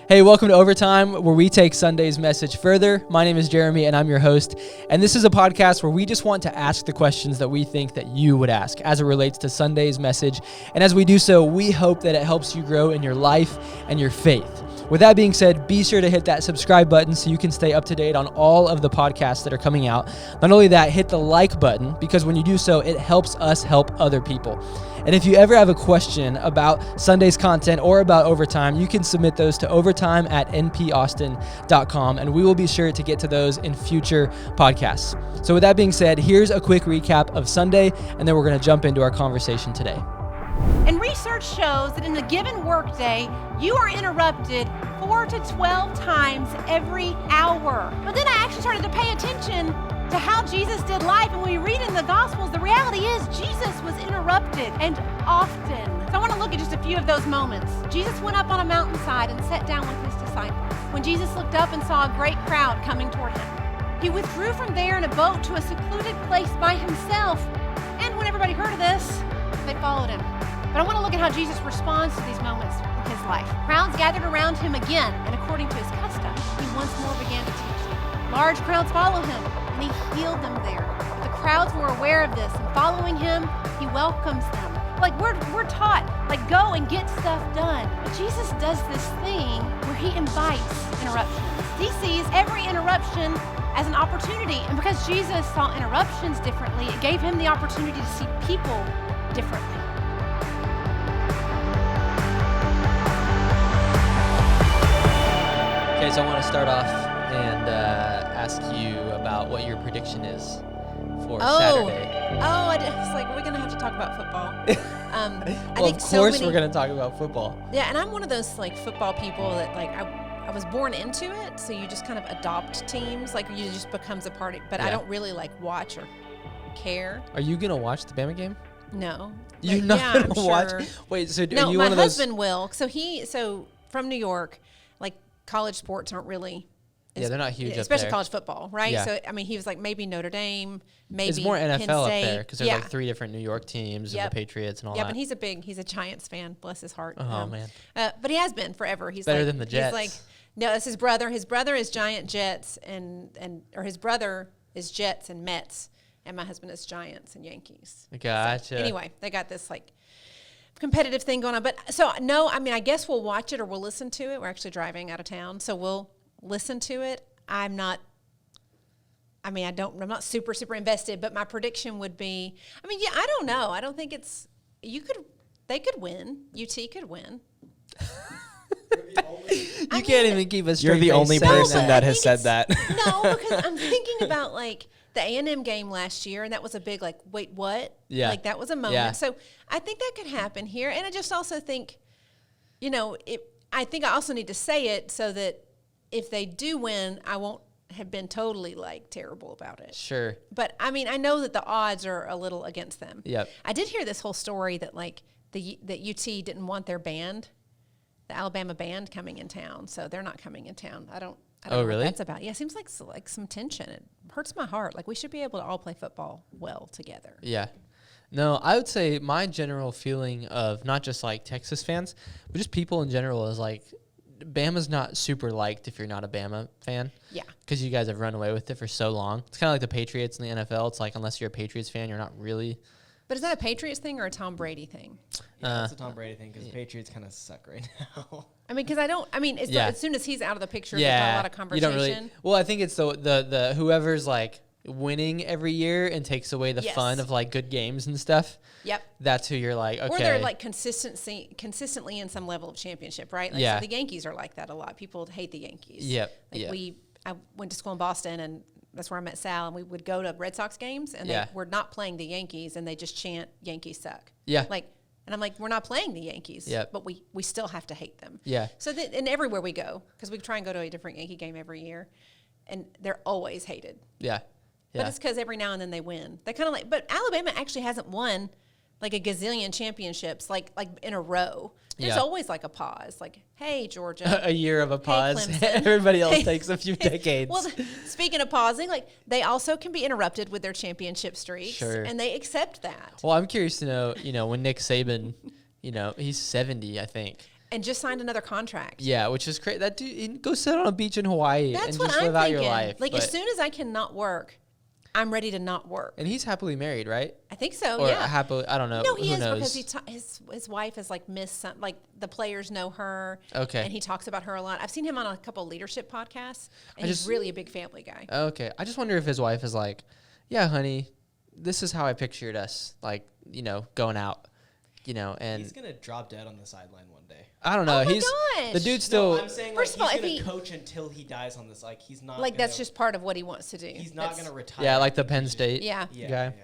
Hey, welcome to Overtime, where we take Sunday's message further. My name is Jeremy, and I'm your host. And this is a podcast where we just want to ask the questions that we think that you would ask as it relates to Sunday's message. And as we do so, we hope that it helps you grow in your life and your faith. With that being said, be sure to hit that subscribe button so you can stay up to date on all of the podcasts that are coming out. Not only that, hit the like button, because when you do so, it helps us help other people. And if you ever have a question about Sunday's content or about Overtime, you can submit those to overtime@npaustin.com, and we will be sure to get to those in future podcasts. So with that being said, here's a quick recap of Sunday, and then we're going to jump into our conversation today. And research shows that in a given workday, you are interrupted 4 to 12 times every hour. But then I actually started to pay attention to how Jesus did life. And when we read in the Gospels, the reality is Jesus was interrupted, and often. So I want to look at just a few of those moments. Jesus went up on a mountainside and sat down with his disciples. When Jesus looked up and saw a great crowd coming toward him, he withdrew from there in a boat to a secluded place by himself. And when everybody heard of this, they followed him. But I want to look at how Jesus responds to these moments in his life. Crowds gathered around him again, and according to his custom, he once more began to teach them. Large crowds followed him, and he healed them there. The crowds were aware of this, and following him, he welcomes them. Like we're taught, like go and get stuff done. But Jesus does this thing where he invites interruptions. He sees every interruption as an opportunity, and because Jesus saw interruptions differently, it gave him the opportunity to see people differently. Okay, so I want to start off and ask you about what your prediction is for Saturday. I was like, we're going to have to talk about football. Well, of course we're going to talk about football. Yeah, and I'm one of those like football people that like I was born into it, so you just kind of adopt teams, like you just becomes a part of it, but I don't really like watch or care. Are you going to watch the Bama game? No. You're not going to watch? Sure. Wait, so no, are you my one of those? husband will. So from New York, like college sports aren't really. Yeah, they're not huge especially up there. college football, right? Yeah. So, I mean, he was like, maybe Notre Dame, maybe it's more NFL Penn up State. there because there's like 3 different New York teams and the Patriots and all that. Yeah, but he's a Giants fan, bless his heart. Oh, man. But he has been forever. He's better like, than the Jets. He's like, no, that's his brother. His brother is Giant Jets or his brother is Jets and Mets, and my husband is Giants and Yankees. Gotcha. So, anyway, they got this like competitive thing going on. But so, no, I mean, I guess we'll watch it or we'll listen to it. We're actually driving out of town, so we'll listen to it. I'm not super, super invested, but my prediction would be, I don't know. I don't think they could win. UT could win. You can't even keep a straight You're the only person that has said that. No, because I'm thinking about like the A&M game last year, and that was a big like, wait, what? Yeah. Like that was a moment. Yeah. So I think that could happen here. And I just also think, I think I also need to say it so that if they do win, I won't have been totally like terrible about it. Sure. But I mean, I know that the odds are a little against them. Yep. I did hear this whole story that like that UT didn't want their band, the Alabama band, coming in town, so they're not coming in town. I don't know really? what that's about. Yeah, it seems like some tension. It hurts my heart. Like we should be able to all play football well together. Yeah. No, I would say my general feeling of not just like Texas fans, but just people in general is like, Bama's not super liked if you're not a Bama fan. Yeah. Because you guys have run away with it for so long. It's kind of like the Patriots in the NFL. It's like unless you're a Patriots fan, you're not really. But is that a Patriots thing or a Tom Brady thing? Yeah, it's a Tom Brady thing because Patriots kind of suck right now. I mean, because as soon as he's out of the picture, there's not a lot of conversation. You don't really. Well, I think it's the whoever's like winning every year and takes away the fun of like good games and stuff. Yep. That's who you're like, okay. Or they're like consistently in some level of championship, right? Like, yeah. So the Yankees are like that a lot. People hate the Yankees. Yep. Like I went to school in Boston, and that's where I met Sal, and we would go to Red Sox games, and they were not playing the Yankees, and they just chant Yankees suck. Yeah. And I'm like, we're not playing the Yankees, but we still have to hate them. Yeah. So and everywhere we go, because we try and go to a different Yankee game every year, and they're always hated. Yeah. But it's because every now and then they win. They kind of like, but Alabama actually hasn't won like a gazillion championships like in a row. There's always like a pause, like, hey, Georgia. A year of a pause. Hey, Everybody else takes a few decades. Well, speaking of pausing, like they also can be interrupted with their championship streaks. Sure. And they accept that. Well, I'm curious to know, when Nick Saban, he's 70, I think. and just signed another contract. Yeah, which is crazy. That dude, go sit on a beach in Hawaii That's and what just I'm live out thinking. your life. Like, as soon as I cannot work, I'm ready to not work. And he's happily married, right? I think so, Or yeah. happily, I don't know. No, Who he is knows? because his wife has like missed some, like the players know her. Okay. And he talks about her a lot. I've seen him on a couple leadership podcasts, and he's just- really a big family guy. Okay. I just wonder if his wife is like, yeah, honey, this is how I pictured us, like, going out, and He's gonna drop dead on the sideline one day. I don't know. Oh my He's gosh. the dude's still. No, I'm saying First of all, he's if gonna he- coach until he dies on this. Like he's not. Like, that's gonna- just part of what he wants to do. He's not That's- gonna retire. Yeah, like the Penn He's just- State Yeah. Yeah, guy. yeah.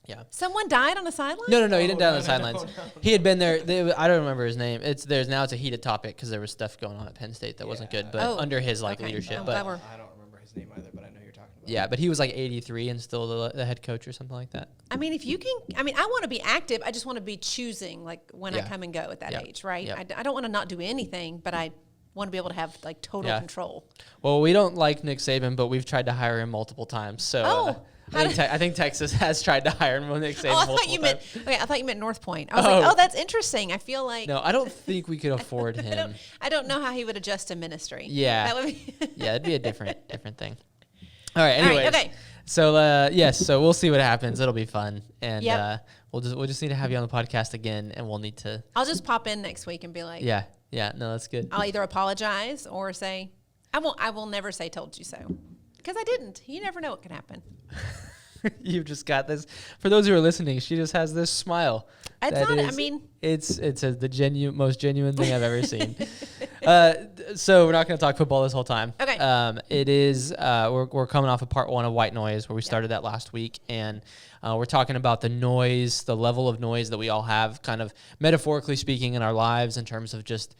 Yeah. Someone died on the sideline? No, he didn't die on no, the no, sidelines. no. He had been there. I don't remember his name. It's a heated topic because there was stuff going on at Penn State that wasn't good, but Oh, under his okay. leadership. I'm But glad we're- I don't remember his name either, but I know who you're talking about. yeah, but he was like 83 and still the head coach or something like that. I mean, if you can, I want to be active. I just want to be choosing, like, when I Yeah. come and go at that Yep. age, right? Yep. I don't want to not do anything, but I want to be able to have, like, total Yeah. control. Well, we don't like Nick Saban, but we've tried to hire him multiple times. So Oh, I think Texas has tried to hire him. Nick Saban Oh, I multiple thought you meant, times. okay, I thought you meant Northpoint. I was like, Oh. oh, that's interesting. I feel like, No, I don't think we could afford him. I don't know how he would adjust to ministry. Yeah. That would be Yeah, it'd be a different thing. All right. All right, Anyways, okay. So yes, so we'll see what happens. It'll be fun, and Yep. we'll just need to have you on the podcast again, and we'll need to. I'll just pop in next week and be like, Yeah. No, that's good. I'll either apologize or say, I will never say told you so. Because I didn't. You never know what can happen. You've just got this. For those who are listening, she just has this smile. It's that not, I is- mean, it's the most genuine thing I've ever seen. So we're not going to talk football this whole time. Okay. It is we're coming off of part 1 of White Noise, where we started that last week, and we're talking about the noise, the level of noise that we all have, kind of metaphorically speaking, in our lives, in terms of just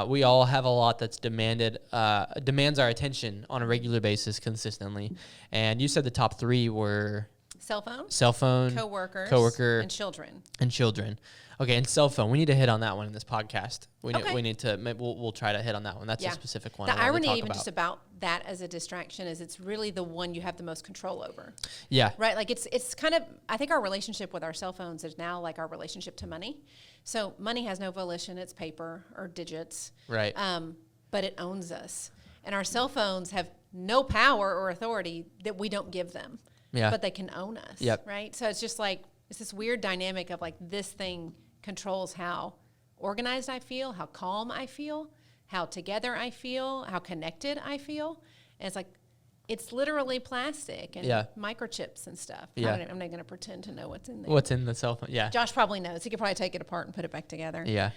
we all have a lot that's demands our attention on a regular basis consistently. And you said the top 3 were cell phone, coworker, and children. and children. Okay, and cell phone. We need to hit on that one in this podcast. Okay. We need to. We'll try to hit on that one. That's Yeah. a specific one. The I wanted to irony talk even about. just about that as a distraction is it's really the one you have the most control over. Yeah. Right? Like it's kind of, I think our relationship with our cell phones is now like our relationship to money. So money has no volition, it's paper or digits. Right. But it owns us. And our cell phones have no power or authority that we don't give them. Yeah. But they can own us. Yep. Right? So it's just like, it's this weird dynamic of like this thing controls how organized I feel, how calm I feel, how together I feel, how connected I feel. And it's like, it's literally plastic and Yeah. microchips and stuff. Yeah. I'm not going to pretend to know what's in there. What's in the cell phone? Yeah. Josh probably knows. He could probably take it apart and put it back together. Yeah.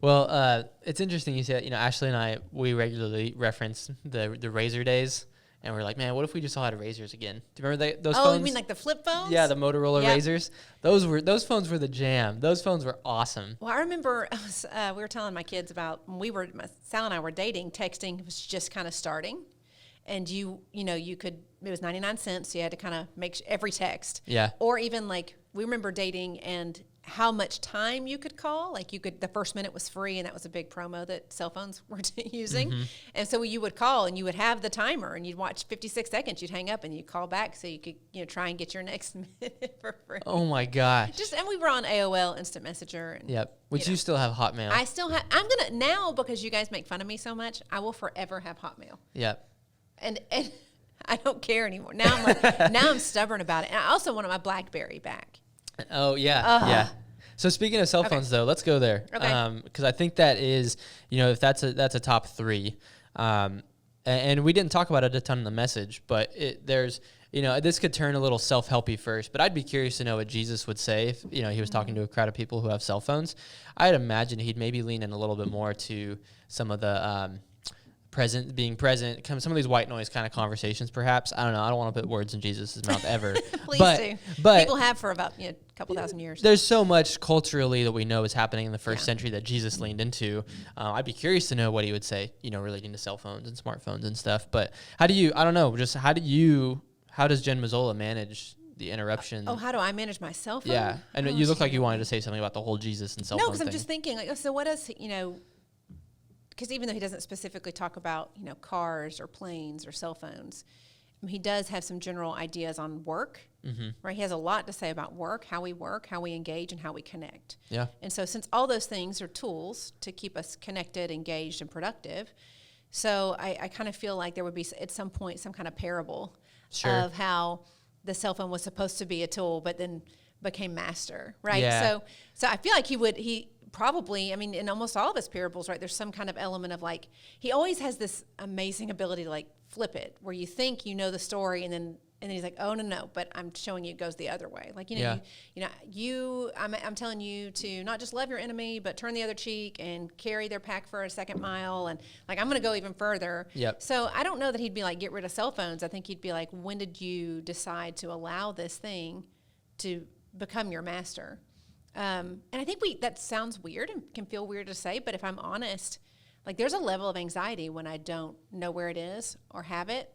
Well, it's interesting you said. Ashley and I, we regularly reference the Razor days, and we're like, man, what if we just all had Razors again? Do you remember those Oh, phones? you mean like the flip phones? Yeah, the Motorola Yep. Razors. Those phones were the jam. Those phones were awesome. Well, I remember we were telling my kids about when Sal and I were dating, texting was just kind of starting. And you could, it was 99 cents, so you had to kind of make every text. Yeah. Or even like, we remember dating and how much time you could call. Like the first minute was free, and that was a big promo that cell phones were using. Mm-hmm. And so you would call and you would have the timer and you'd watch 56 seconds, you'd hang up and you'd call back so you could, try and get your next minute for free. Oh my gosh. And we were on AOL Instant Messenger. And, Yep. Which you you know. still have Hotmail. I still have, I'm going to, now because you guys make fun of me so much, I will forever have Hotmail. Yep. And I don't care anymore. Now I'm like, now I'm stubborn about it. And I also wanted my BlackBerry back. Oh yeah, yeah. So speaking of cell Okay. phones, though, let's go there. Okay. Because I think that is, if that's a top 3, and we didn't talk about it a ton in the message, but there's, this could turn a little self-helpy first. But I'd be curious to know what Jesus would say if he was talking to a crowd of people who have cell phones. I'd imagine he'd maybe lean in a little bit more to some of the being present, some of these white noise kind of conversations, perhaps. I don't know. I don't want to put words in Jesus' mouth ever. Please do. But People have for about a couple thousand years. there's so much culturally that we know is happening in the first Yeah. century that Jesus leaned into. I'd be curious to know what he would say, relating to cell phones and smartphones and stuff. But how does Jen Mazzola manage the interruption? Oh, how do I manage my cell phone? Yeah. And Oh, you look like you shit. wanted to say something about the whole Jesus and cell No, phone because thing. I'm just thinking, like, so what does, because even though he doesn't specifically talk about, cars or planes or cell phones, he does have some general ideas on work, right? He has a lot to say about work, how we engage, and how we connect. Yeah. And so since all those things are tools to keep us connected, engaged, and productive, so I kind of feel like there would be at some point some kind of parable of how the cell phone was supposed to be a tool, but then became master, right? Yeah. So I feel like he probably, I mean, in almost all of his parables, right, there's some kind of element of like, he always has this amazing ability to like flip it, where you think you know the story, and then he's like, oh no, but I'm showing you it goes the other way. Like, I'm telling you to not just love your enemy, but turn the other cheek and carry their pack for a second mile. And like, I'm going to go even further. Yep. So I don't know that he'd be like, get rid of cell phones. I think he'd be like, when did you decide to allow this thing to become your master? And I think that sounds weird and can feel weird to say, but if I'm honest, like there's a level of anxiety when I don't know where it is or have it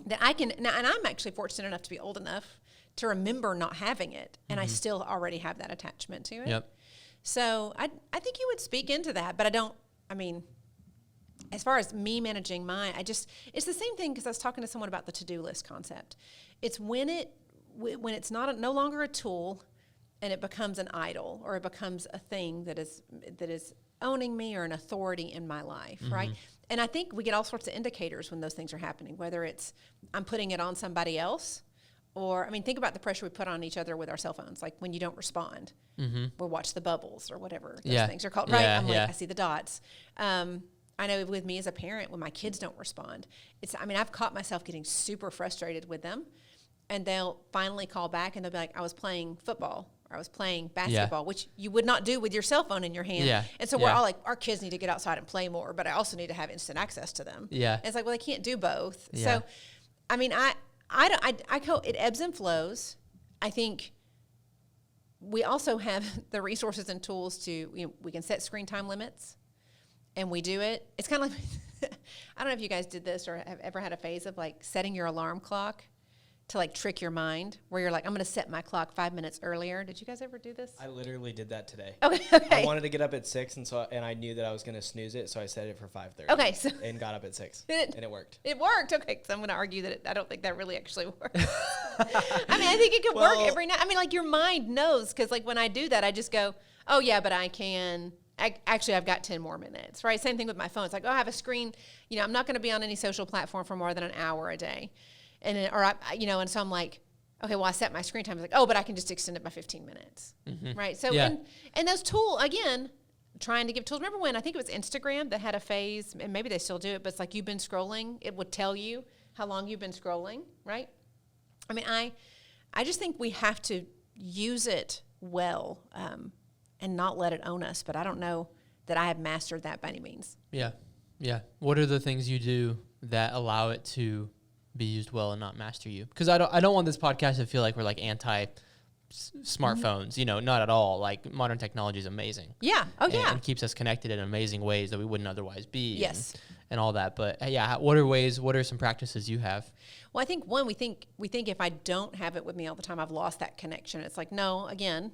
that I can, and I'm actually fortunate enough to be old enough to remember not having it, and I still already have that attachment to it. Yep. So I think you would speak into that, but as far as me managing mine, it's the same thing, because I was talking to someone about the to-do list concept. It's when it's no longer a tool, and it becomes an idol, or it becomes a thing that is owning me, or an authority in my life, right? And I think we get all sorts of indicators when those things are happening, whether it's I'm putting it on somebody else, or, think about the pressure we put on each other with our cell phones, like when you don't respond, or watch the bubbles, or whatever those things are called, right? I'm like, I see the dots. I know with me as a parent, when my kids don't respond, I've caught myself getting super frustrated with them, and they'll finally call back, and they'll be like, I was playing football, or I was playing basketball, which you would not do with your cell phone in your hand. Yeah. And so we're all like, our kids need to get outside and play more, but I also need to have instant access to them. Yeah. And it's like, well, they can't do both. Yeah. So, it ebbs and flows. I think we also have the resources and tools to, we can set screen time limits, and we do it. It's kind of like, I don't know if you guys did this or have ever had a phase of like setting your alarm clock to like trick your mind, where you're like, I'm going to set my clock 5 minutes earlier. Did you guys ever do this? I literally did that today. Okay. I wanted to get up at 6, and I knew that I was going to snooze it, so I set it for 5:30. Okay. And got up at 6, and it worked. It worked. Okay, so I'm going to argue that I don't think that really actually works. I think it could work every night. like your mind knows, because like when I do that, I just go, oh yeah, but I can. Actually, I've got 10 more minutes, right? Same thing with my phone. It's like, I have a screen. I'm not going to be on any social platform for more than an hour a day. And so I'm like, okay, well, I set my screen time. It's like, oh, but I can just extend it by 15 minutes, right? So, and those tools, again, trying to give tools. Remember when, I think it was Instagram that had a phase, and maybe they still do it, but it's like you've been scrolling. It would tell you how long you've been scrolling, right? I just think we have to use it well and not let it own us. But I don't know that I have mastered that by any means. Yeah. Yeah. What are the things you do that allow it to be used well and not master you? Because I don't want this podcast to feel like we're like anti smartphones, not at all. Like modern technology is amazing. Yeah. Oh yeah. And keeps us connected in amazing ways that we wouldn't otherwise be. Yes. And all that. But what are some practices you have? Well, I think one, we think if I don't have it with me all the time, I've lost that connection. It's like, no, again,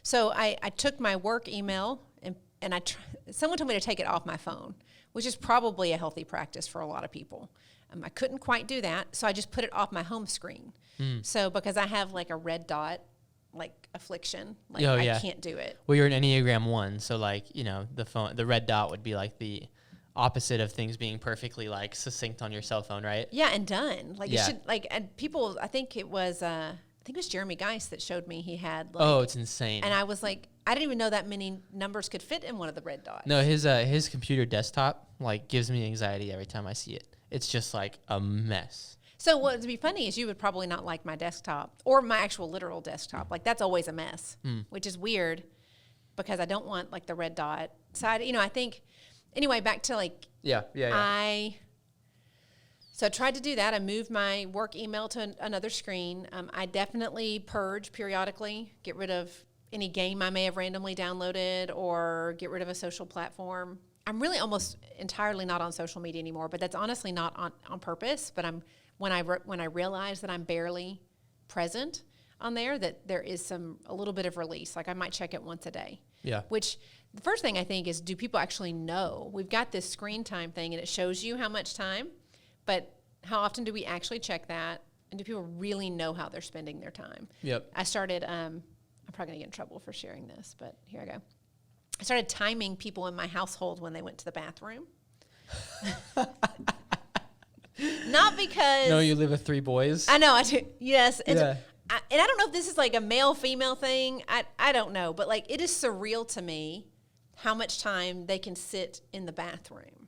so I took my work email and someone told me to take it off my phone, which is probably a healthy practice for a lot of people. I couldn't quite do that, so I just put it off my home screen. So because I have like a red dot, like affliction, I can't do it. Well, you're an Enneagram 1, so the red dot would be like the opposite of things being perfectly like succinct on your cell phone, right? Yeah, and done. You should and people. I think it was Jeremy Geis that showed me he had. It's insane. And I was like, I didn't even know that many numbers could fit in one of the red dots. No, his computer desktop gives me anxiety every time I see it. It's just like a mess. So what would be funny is you would probably not like my desktop or my actual literal desktop. That's always a mess, which is weird because I don't want the red dot side. I think anyway, back to So I tried to do that. I moved my work email to another screen. I definitely purge periodically, get rid of any game I may have randomly downloaded or get rid of a social platform. I'm really almost entirely not on social media anymore, but that's honestly not on purpose. But when I realize that I'm barely present on there, that there is a little bit of release. I might check it once a day. Yeah. Which the first thing I think is, do people actually know? We've got this screen time thing, and it shows you how much time, but how often do we actually check that? And do people really know how they're spending their time? Yep. I started, I'm probably going to get in trouble for sharing this, but here I go. I started timing people in my household when they went to the bathroom. Not because... No, you live with 3 boys? I know, I do. Yes. And, Yeah. and I don't know if this is like a male-female thing. I don't know. But, like, it is surreal to me how much time they can sit in the bathroom.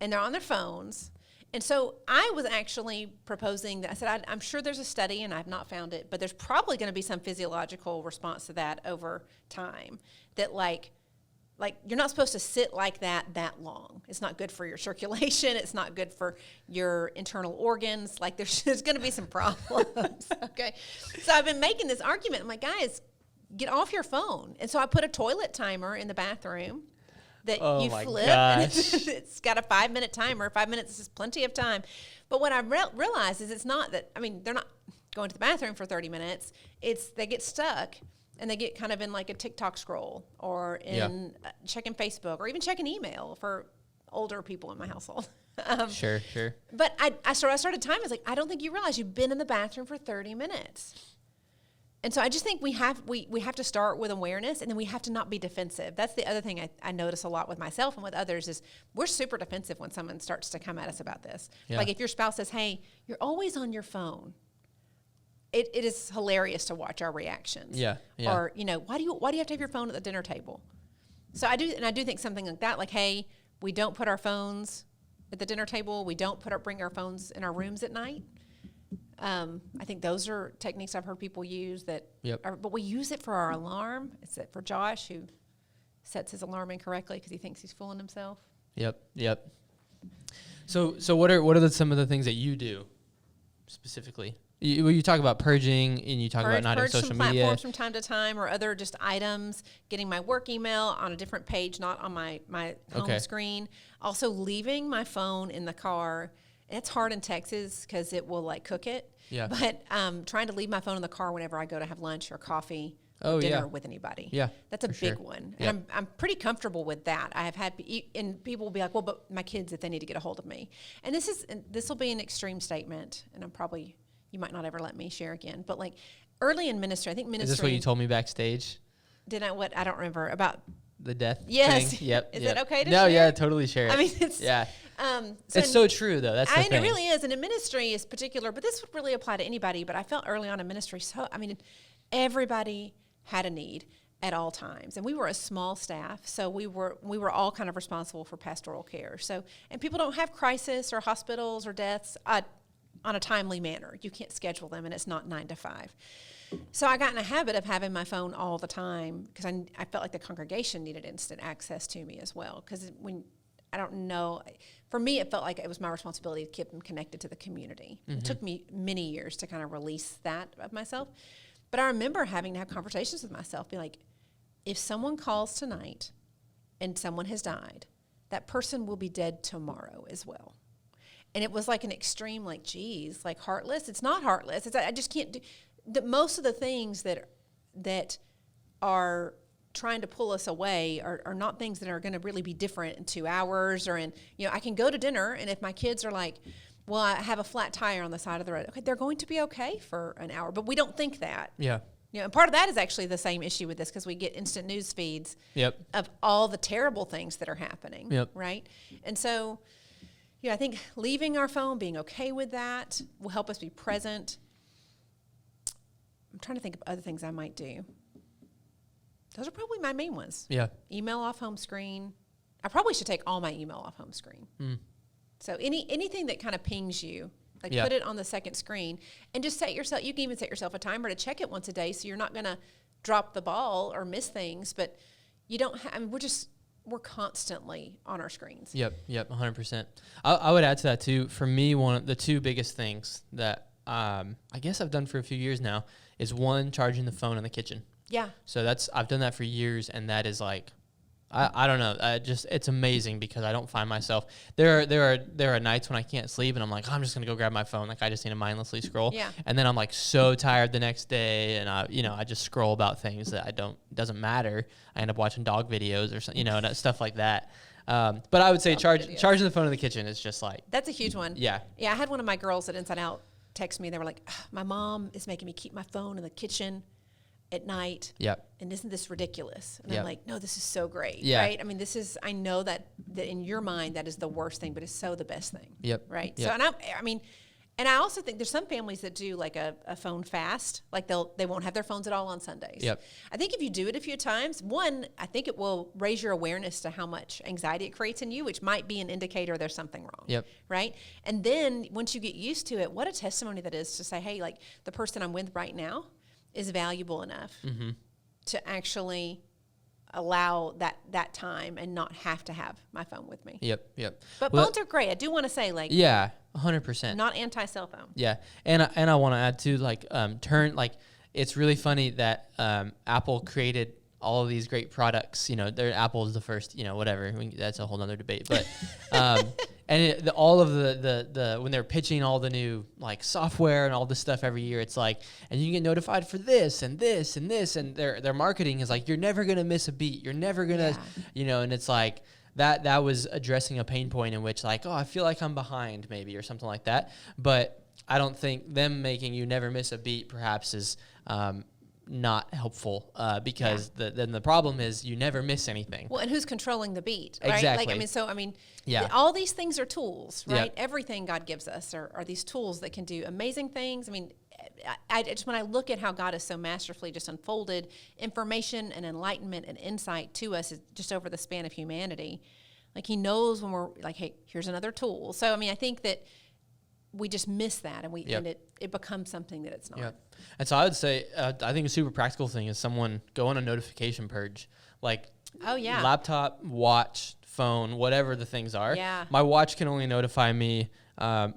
And they're on their phones. And so I was actually proposing that. I said, I'm sure there's a study, and I've not found it, but there's probably going to be some physiological response to that over time. That, like you're not supposed to sit like that long. It's not good for your circulation. It's not good for your internal organs. Like, there's going to be some problems. Okay. So I've been making this argument. I'm like, guys, get off your phone. And so I put a toilet timer in the bathroom that you flip. It's got a 5-minute timer. 5 minutes is plenty of time. But what I realized is it's not that, I mean, they're not going to the bathroom for 30 minutes. It's they get stuck. And they get kind of in like a TikTok scroll or in checking Facebook or even checking email for older people in my household. Sure. But I started timing. I was like, I don't think you realize you've been in the bathroom for 30 minutes. And so I just think we have to start with awareness, and then we have to not be defensive. That's the other thing I notice a lot with myself and with others is we're super defensive when someone starts to come at us about this. Yeah. Like if your spouse says, hey, you're always on your phone. It is hilarious to watch our reactions. Yeah. Or, why do you have to have your phone at the dinner table? So I do think something like that, like, hey, we don't put our phones at the dinner table. We don't bring our phones in our rooms at night. I think those are techniques I've heard people use but we use it for our alarm. It's for Josh, who sets his alarm incorrectly because he thinks he's fooling himself. Yep. So what are some of the things that you do specifically? You talk about purging, and you talk about not having social media. Purge some platforms from time to time, or other just items. Getting my work email on a different page, not on my home screen. Also, leaving my phone in the car. And it's hard in Texas because it will cook it. Yeah. But trying to leave my phone in the car whenever I go to have lunch or coffee or dinner with anybody. Yeah, that's a big one. Yep. And I'm pretty comfortable with that. I have had, and people will be like, well, but my kids, if they need to get a hold of me. And this will be an extreme statement, and you might not ever let me share again. But early in ministry, I think ministry. Is this what you told me backstage? Did I? What? I don't remember about the death. Yes. Thing? Yep. Is it okay to share? No, yeah, totally share it. I mean, it's it's so true though. That's the thing. It really is, and in ministry is particular. But this would really apply to anybody. But I felt early on in ministry, everybody had a need at all times, and we were a small staff, so we were all kind of responsible for pastoral care. So, and people don't have crisis or hospitals or deaths on a timely manner. You can't schedule them, and it's not 9 to 5. So I got in a habit of having my phone all the time because I felt like the congregation needed instant access to me as well. Because I don't know, for me it felt like it was my responsibility to keep them connected to the community. Mm-hmm. It took me many years to kind of release that of myself. But I remember having to have conversations with myself, be like, if someone calls tonight and someone has died, that person will be dead tomorrow as well. And it was like an extreme, heartless. It's not heartless. I just can't do. Most of the things that are trying to pull us away are not things that are going to really be different in 2 hours or in, I can go to dinner, and if my kids are like, well, I have a flat tire on the side of the road. Okay, they're going to be okay for an hour, but we don't think that. Yeah. And part of that is actually the same issue with this because we get instant news feeds of all the terrible things that are happening. Yep. Right. And so, I think leaving our phone, being okay with that, will help us be present. I'm trying to think of other things I might do. Those are probably my main ones. Yeah. Email off home screen. I probably should take all my email off home screen. Mm. So anything that kind of pings you, put it on the second screen, and just you can even set yourself a timer to check it once a day so you're not going to drop the ball or miss things, but you don't we're constantly on our screens. Yep, 100%. I would add to that too. For me, one of the two biggest ththings that I guess I've done for a few years now is one, charging the phone in the kitchen. Yeah. So I've done that for years, and that is I don't know. It's amazing because I don't find myself there are nights when I can't sleep and I'm like, I'm just gonna go grab my phone. I just need to mindlessly scroll. Yeah. And then I'm so tired the next day, and I just scroll about things that doesn't matter. I end up watching dog videos or something, stuff like that. But I would say Videos. charging the phone in the kitchen is just like, That's a huge one. yeah. Yeah, I had one of my girls at Inside Out text me. They were like, my mom is making me keep my phone in the kitchen at night. Yep. And isn't this ridiculous? And Yep. I'm like, no, this is so great. Yeah. Right? I mean, I know that in your mind, that is the worst thing, but it's so the best thing. Yep. Right? Yep. So, and I also think there's some families that do like a phone fast. Like they won't have their phones at all on Sundays. Yep. I think if you do it a few times, one, I think it will raise your awareness to how much anxiety it creates in you, which might be an indicator there's something wrong. Yep. Right? And then once you get used to it, what a testimony that is to say, hey, like the person I'm with right now is valuable enough to actually allow that time and not have to have my phone with me. Yep. But Well, phones are great. I do want to say, like, yeah, 100%. not anti-cell phone. Yeah, and I want to add too, like, it's really funny that Apple created all of these great products. You know, Apple is the first. You know, whatever. That's a whole nother debate. But all of the when they're pitching all the new like software and all this stuff every year, it's like, and you can get notified for this and this and this, and their marketing is like, you're never gonna miss a beat. You're never gonna, and it's like. That was addressing a pain point in which, like, oh, I feel like I'm behind maybe or something like that. But I don't think them making you never miss a beat perhaps is not helpful because then the problem is you never miss anything. Well, and who's controlling the beat, right? Exactly. Yeah. All these things are tools, right? Yep. Everything God gives us are these tools that can do amazing things. I mean, I just when I look at how God has so masterfully just unfolded information and enlightenment and insight to us just over the span of humanity, like He knows when we're like, hey, here's another tool. So I mean, I think that we just miss that, and and it becomes something that it's not. Yep. And so I would say, I think a super practical thing is someone go on a notification purge, like laptop, watch, phone, whatever the things are. Yeah. My watch can only notify me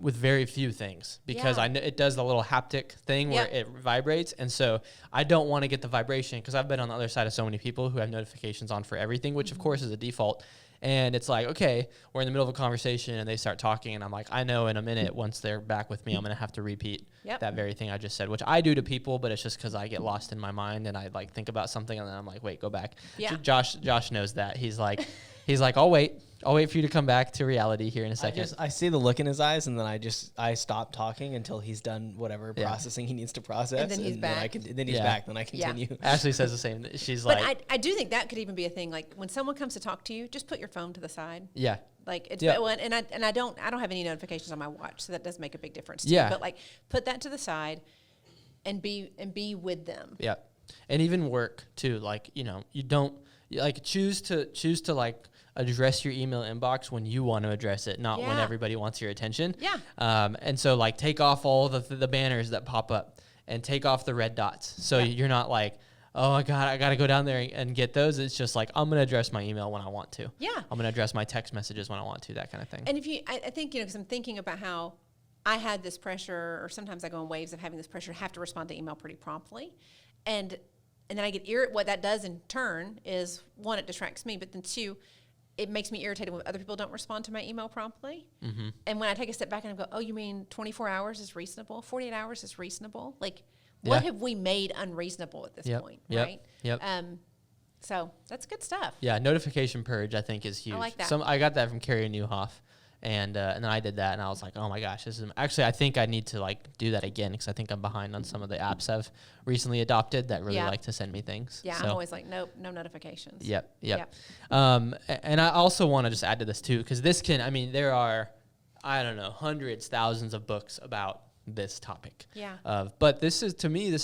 with very few things because it does the little haptic thing where it vibrates. And so I don't want to get the vibration because I've been on the other side of so many people who have notifications on for everything, which of course is a default. And it's like, okay, we're in the middle of a conversation and they start talking and I'm like, I know in a minute once they're back with me, I'm going to have to repeat that very thing I just said, which I do to people, but it's just because I get lost in my mind and I like think about something and then I'm like, wait, go back. Yeah. Josh knows that. He's like, I'll wait for you to come back to reality here in a second. I see the look in his eyes, and then I stop talking until he's done whatever processing he needs to process. And then he's back. Then he's back. Then I continue. Yeah. Ashley says the same. She's but like, I do think that could even be a thing. Like when someone comes to talk to you, just put your phone to the side. Yeah. Like it's and I don't have any notifications on my watch, so that does make a big difference too. But like put that to the side and be with them. Yeah. And even work too. Like, you don't like choose to like address your email inbox when you want to address it, not when everybody wants your attention. Yeah. And so like take off all the banners that pop up and take off the red dots. So you're not like, oh my God, I got to go down there and get those. It's just like, I'm going to address my email when I want to. Yeah. I'm going to address my text messages when I want to, that kind of thing. And I think, because I'm thinking about how I had this pressure, or sometimes I go in waves of having this pressure to have to respond to email pretty promptly. And then I get what that does in turn is, one, it distracts me, but then two, it makes me irritated when other people don't respond to my email promptly. Mm-hmm. And when I take a step back and I go, oh, you mean 24 hours is reasonable? 48 hours is reasonable? Like, what have we made unreasonable at this point, right? Yep. So that's good stuff. Yeah, notification purge I think is huge. I like that. I got that from Carrie Newhoff. And then I did that, and I was like, "Oh my gosh, this is actually." I think I need to like do that again because I think I'm behind on some of the apps I've recently adopted that really like to send me things. Yeah, so. I'm always like, nope, no notifications. Yep. And I also want to just add to this too because this can. I mean, there are, I don't know, hundreds, thousands of books about this topic. Yeah. But this is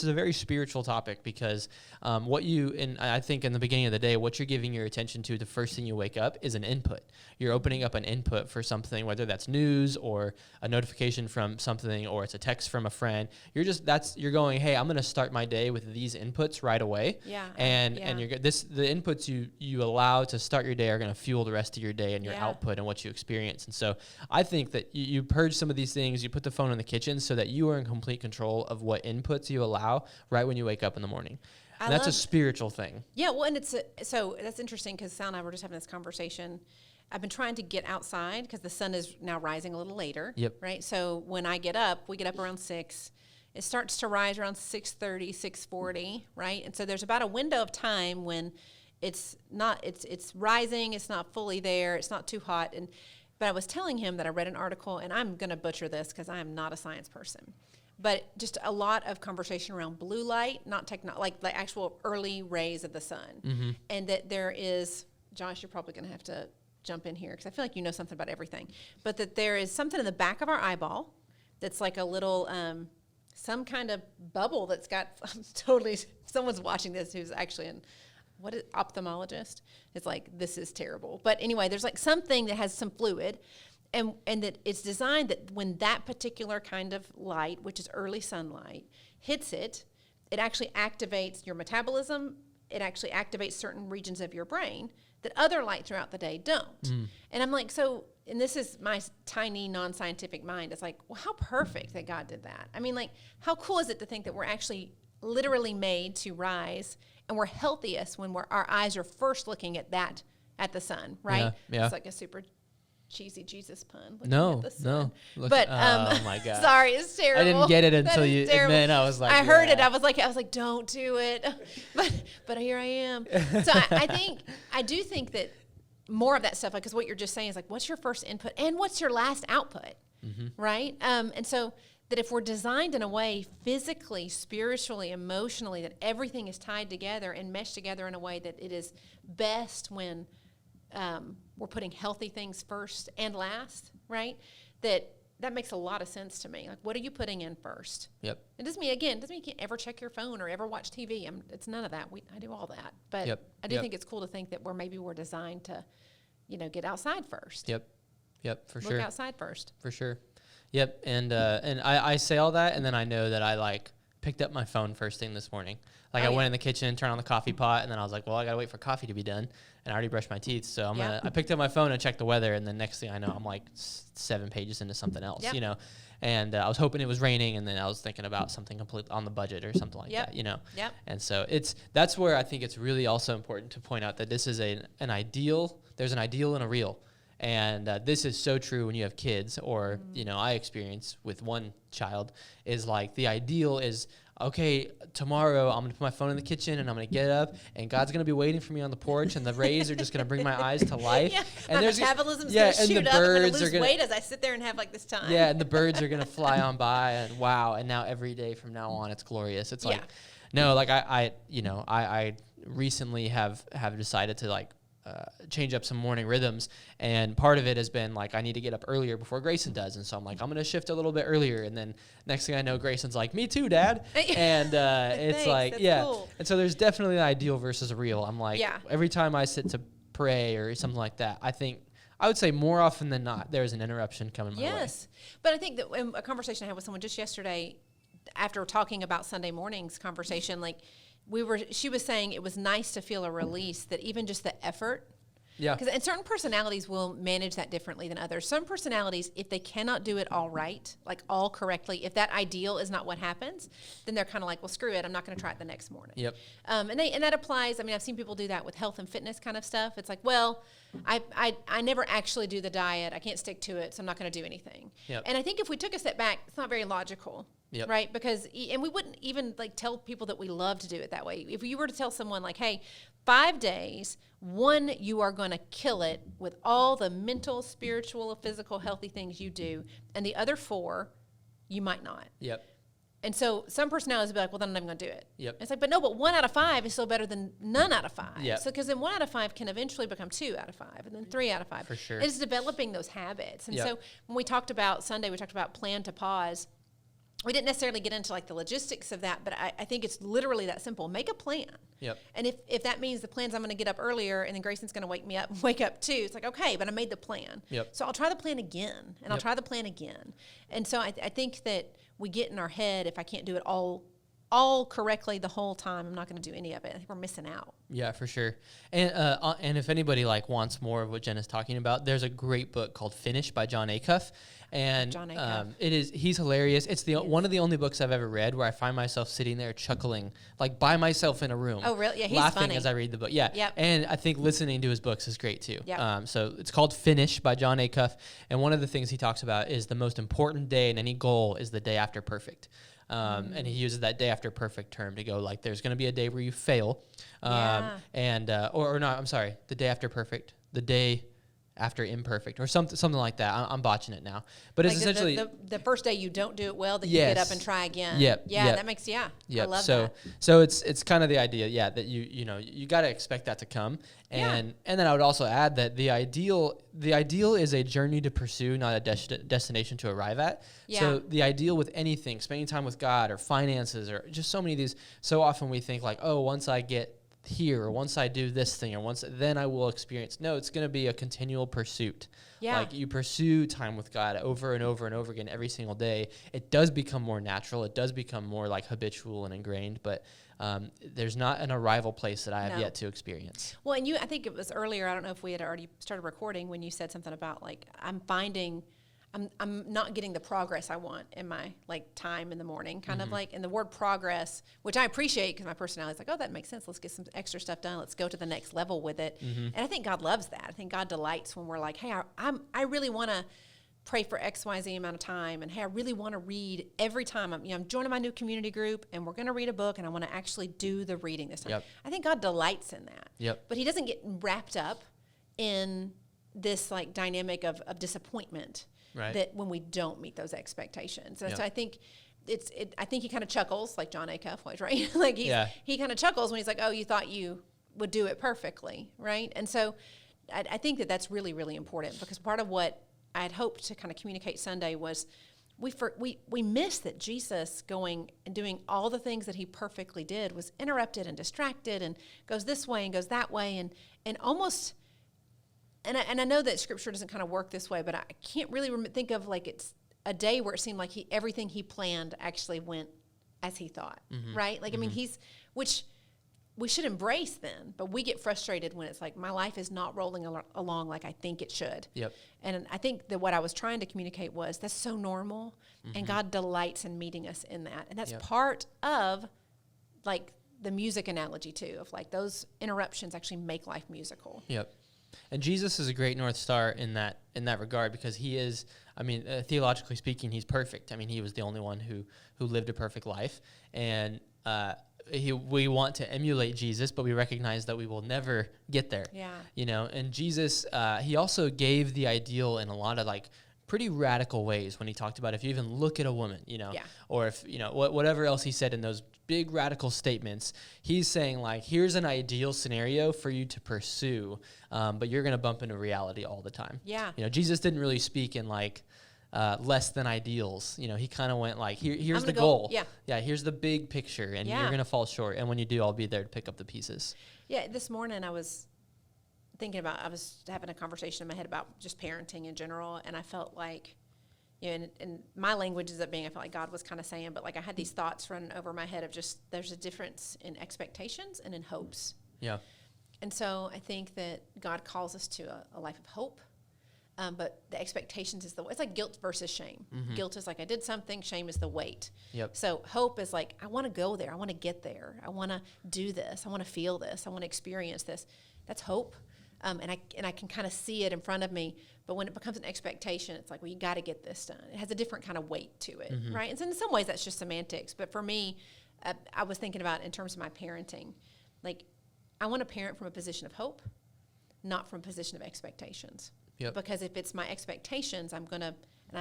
a very spiritual topic because I think in the beginning of the day, what you're giving your attention to the first thing you wake up is an input. You're opening up an input for something, whether that's news or a notification from something or it's a text from a friend. You're going, hey, I'm going to start my day with these inputs right away. Yeah. And the inputs you allow to start your day are going to fuel the rest of your day and your output and what you experience. And so I think that you purge some of these things, you put the phone in the kitchen so that you are in complete control of what inputs you allow right when you wake up in the morning. And that's a spiritual thing. Yeah, well, and so that's interesting because Sal and I were just having this conversation. I've been trying to get outside because the sun is now rising a little later. Yep. Right? So when I get up, we get up around 6. It starts to rise around 6:30, 6:40, right? And so there's about a window of time when it's rising, it's not fully there, it's not too hot. But I was telling him that I read an article, and I'm going to butcher this because I am not a science person, but just a lot of conversation around blue light, not like actual early rays of the sun. And that there is, Josh, you're probably going to have to jump in here because I feel like you know something about everything, but that there is something in the back of our eyeball that's like a little, some kind of bubble that's got totally, someone's watching this who's actually ophthalmologist. It's like, this is terrible. But anyway, there's like something that has some fluid and that it's designed that when that particular kind of light, which is early sunlight, hits it, it actually activates your metabolism. It actually activates certain regions of your brain that other light throughout the day don't. And I'm like, so, and this is my tiny non-scientific mind. It's like, well, how perfect that God did that. I mean, like, how cool is it to think that we're actually literally made to rise, and we're healthiest when our eyes are first looking at the sun, right? Yeah. It's like a super cheesy Jesus pun. No. But oh my God. Sorry, it's terrible. I didn't get it until you. And then I was like, I heard it. I was like, don't do it. But here I am. So I do think that more of that stuff, like, because what you're just saying is like, what's your first input and what's your last output, right? And so that if we're designed in a way physically, spiritually, emotionally, that everything is tied together and meshed together in a way that it is best when we're putting healthy things first and last, right? That makes a lot of sense to me. Like, what are you putting in first? Yep. It doesn't mean you can't ever check your phone or ever watch TV. It's none of that. I do all that. But I do think it's cool to think that we're designed to, get outside first. Yep, for sure. Look outside first. For sure. Yep, and I say all that, and then I know that I like picked up my phone first thing this morning. Like I went in the kitchen, turned on the coffee pot, and then I was like, well, I gotta wait for coffee to be done, and I already brushed my teeth, so I picked up my phone and checked the weather, and then next thing I know, I'm like 7 pages into something else, and I was hoping it was raining, and then I was thinking about something completely on the budget or something like that, Yep. And so that's where I think it's really also important to point out that this is an ideal. There's an ideal and a real. And this is so true when you have kids, or, I experience with one child, is like the ideal is, okay, tomorrow I'm going to put my phone in the kitchen and I'm going to get up and God's going to be waiting for me on the porch and the rays are just going to bring my eyes to life. And my metabolism's going to shoot up. I'm going to lose weight as I sit there and have like this time. Yeah, and the birds are going to fly on by and wow. And now every day from now on, it's glorious. It's like, no, like I recently have decided to like, change up some morning rhythms, and part of it has been like I need to get up earlier before Grayson does, and so I'm like I'm gonna shift a little bit earlier, and then next thing I know Grayson's like, me too, Dad. And it's like cool. And so there's definitely an ideal versus a real. I'm like every time I sit to pray or something like that, I would say more often than not there's an interruption coming my way. But I think that in a conversation I had with someone just yesterday after talking about Sunday mornings conversation, like she was saying it was nice to feel a release that even just the effort. Yeah. And certain personalities will manage that differently than others. Some personalities, if they cannot do it all right, like all correctly, if that ideal is not what happens, then they're kind of like, well, screw it. I'm not going to try it the next morning. Yep. And that applies. I mean, I've seen people do that with health and fitness kind of stuff. It's like, well, I never actually do the diet. I can't stick to it, so I'm not going to do anything. Yep. And I think if we took a step back, it's not very logical. Yep. Right? Because, and we wouldn't even like tell people that we love to do it that way. If you were to tell someone like, hey, 5 days, one, you are going to kill it with all the mental, spiritual, physical, healthy things you do. And the other 4, you might not. Yep. And so some personalities will be like, well, then I'm not even going to do it. Yep. And it's like, but no, but 1 out of 5 is still better than none out of 5. Yep. So because then 1 out of 5 can eventually become 2 out of 5 and then 3 out of 5. For sure. It's developing those habits. And so when we talked about Sunday, we talked about plan to pause. We didn't necessarily get into like the logistics of that, but I think it's literally that simple. Make a plan. Yep. And if that means the plan's I'm going to get up earlier and then Grayson's going to wake up too, it's like, okay, but I made the plan. Yep. So I'll try the plan again, and I'll try the plan again. And so I think that we get in our head, if I can't do it all correctly the whole time, I'm not going to do any of it. I think we're missing out. Yeah, for sure. And if anybody like wants more of what Jen is talking about, there's a great book called Finish by John Acuff. And he's hilarious. It's one of the only books I've ever read where I find myself sitting there chuckling, like by myself in a room. Oh, really? Yeah, he's laughing funny as I read the book. Yeah. Yep. And I think listening to his books is great too. Yep. So it's called Finish by John Acuff. And one of the things he talks about is the most important day in any goal is the day after perfect. And he uses that day after perfect term to go like, there's going to be a day where you fail. Or no, I'm sorry, the day after perfect, the day after imperfect, or something like that. I'm botching it now, but Like it's essentially the first day you don't do it well, that you get up and try again. Yep. That makes I love that. So it's kind of the idea, that you got to expect that to come, and then I would also add that the ideal is a journey to pursue, not a destination to arrive at. Yeah. So the ideal with anything, spending time with God or finances or just so many of these, so often we think like, oh, once I get here, or once I do this thing, or then I will experience. No, it's going to be a continual pursuit. Yeah. Like you pursue time with God over and over and over again every single day. It does become more natural. It does become more like habitual and ingrained, but there's not an arrival place that I have yet to experience. Well, and I think it was earlier, I don't know if we had already started recording, when you said something about like, I'm not getting the progress I want in my like time in the morning, kind of like, and the word progress, which I appreciate because my personality is like, oh, that makes sense. Let's get some extra stuff done. Let's go to the next level with it. And I think God loves that. I think God delights when we're like, hey, I really want to pray for XYZ amount of time. And hey, I really want to read every time. I'm joining my new community group and we're going to read a book and I want to actually do the reading this time. Yep. I think God delights in that. Yep. But he doesn't get wrapped up in this like dynamic of disappointment. Right. That when we don't meet those expectations. And so I think I think he kind of chuckles, like John Acuff was, right? Like he kind of chuckles when he's like, oh, you thought you would do it perfectly, right? And so I think that that's really, really important, because part of what I had hoped to kind of communicate Sunday was we missed that Jesus going and doing all the things that he perfectly did was interrupted and distracted and goes this way and goes that way and almost... And I know that Scripture doesn't kind of work this way, but I can't really think of like it's a day where it seemed like everything he planned actually went as he thought, right? Like, I mean, which we should embrace then, but we get frustrated when it's like, my life is not rolling along like I think it should. Yep. And I think that what I was trying to communicate was that's so normal, and God delights in meeting us in that. And that's part of like the music analogy too, of like those interruptions actually make life musical. Yep. And Jesus is a great North Star in that regard, because he is, I mean, theologically speaking, he's perfect. I mean, he was the only one who lived a perfect life. And we want to emulate Jesus, but we recognize that we will never get there. Yeah. And Jesus, he also gave the ideal in a lot of like pretty radical ways when he talked about if you even look at a woman, or if, whatever else he said in those big radical statements, he's saying like, here's an ideal scenario for you to pursue, but you're going to bump into reality all the time. Yeah. Jesus didn't really speak in like less than ideals. He kind of went like, here's the goal. Yeah. Here's the big picture, and you're going to fall short. And when you do, I'll be there to pick up the pieces. Yeah. This morning I was having a conversation in my head about just parenting in general, and I felt like, and my language is I felt like God was kind of saying, but like I had these thoughts running over my head of just, there's a difference in expectations and in hopes. Yeah. And so I think that God calls us to a life of hope, but the expectations is it's like guilt versus shame. Mm-hmm. Guilt is like, I did something, shame is the weight. Yep. So hope is like, I want to go there, I want to get there, I want to do this, I want to feel this, I want to experience this. That's hope. And I can kind of see it in front of me, but when it becomes an expectation, it's like, well, you got to get this done. It has a different kind of weight to it, right? And so in some ways, that's just semantics. But for me, I was thinking about in terms of my parenting, like I want to parent from a position of hope, not from a position of expectations. Yep. Because if it's my expectations, I'm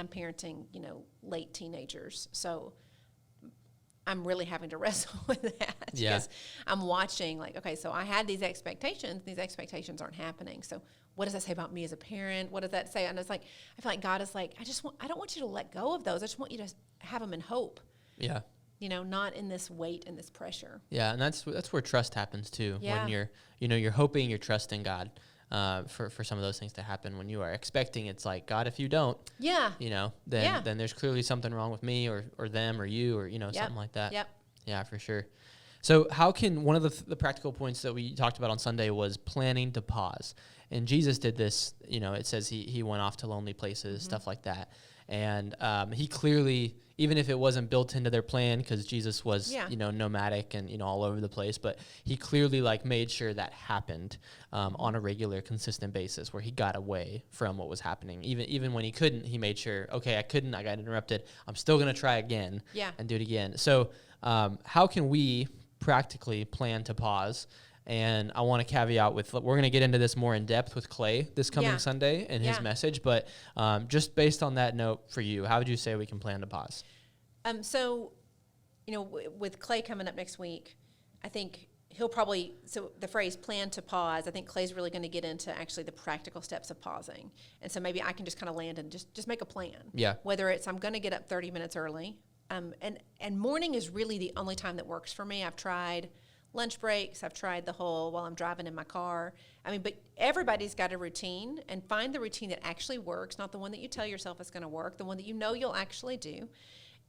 parenting, late teenagers, so I'm really having to wrestle with that, because I'm watching like, okay, so I had these expectations aren't happening. So what does that say about me as a parent? What does that say? And it's like, I feel like God is like, I don't want you to let go of those. I just want you to have them in hope. Yeah. Not in this weight and this pressure. Yeah. And that's where trust happens too. Yeah. When you're hoping, you're trusting God. For some of those things to happen. When you are expecting, it's like, God, if you don't, then there's clearly something wrong with me or them or you or, something like that. Yep. Yeah, for sure. So how can, one of the practical points that we talked about on Sunday was planning to pause. and Jesus did this. It says he went off to lonely places, stuff like that. And he clearly, even if it wasn't built into their plan, because Jesus was, nomadic and, all over the place, but he clearly made sure that happened on a regular, consistent basis, where he got away from what was happening. Even when he couldn't, he made sure, okay, I got interrupted. I'm still going to try again and do it again. So how can we practically plan to pause? And I want to caveat with, we're going to get into this more in depth with Clay this coming Sunday and his message. But just based on that note for you, how would you say we can plan to pause? So, with Clay coming up next week, I think he'll probably, so the phrase plan to pause, I think Clay's really going to get into actually the practical steps of pausing. And so maybe I can just kind of land and just make a plan. Yeah. Whether it's I'm going to get up 30 minutes early. And morning is really the only time that works for me. I've tried lunch breaks. I've tried the whole while I'm driving in my car. But everybody's got a routine, and find the routine that actually works, not the one that you tell yourself is going to work, the one that you'll actually do,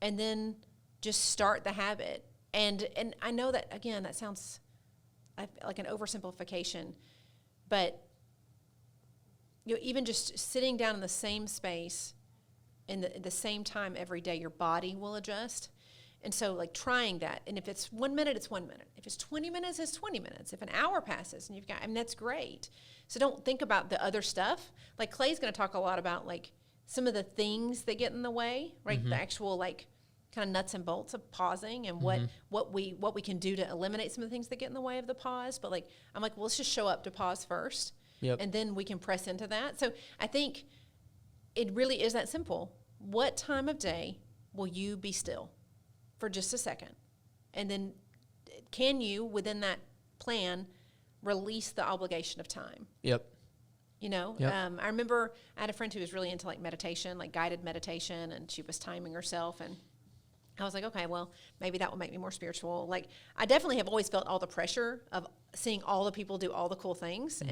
and then just start the habit. And I know that, again, that sounds like an oversimplification, but even just sitting down in the same space in the same time every day, your body will adjust. And so, trying that, and if it's 1 minute, it's 1 minute. If it's 20 minutes, it's 20 minutes. If an hour passes, and that's great. So don't think about the other stuff. Clay's going to talk a lot about, some of the things that get in the way, right? Mm-hmm. The actual, kind of nuts and bolts of pausing and what we can do to eliminate some of the things that get in the way of the pause. But, I'm well, let's just show up to pause first, and then we can press into that. So I think it really is that simple. What time of day will you be still for just a second? And then can you, within that plan, release the obligation of time? Yep. I remember I had a friend who was really into meditation, guided meditation, and she was timing herself, and I was like, okay, well, maybe that will make me more spiritual. I definitely have always felt all the pressure of seeing all the people do all the cool things,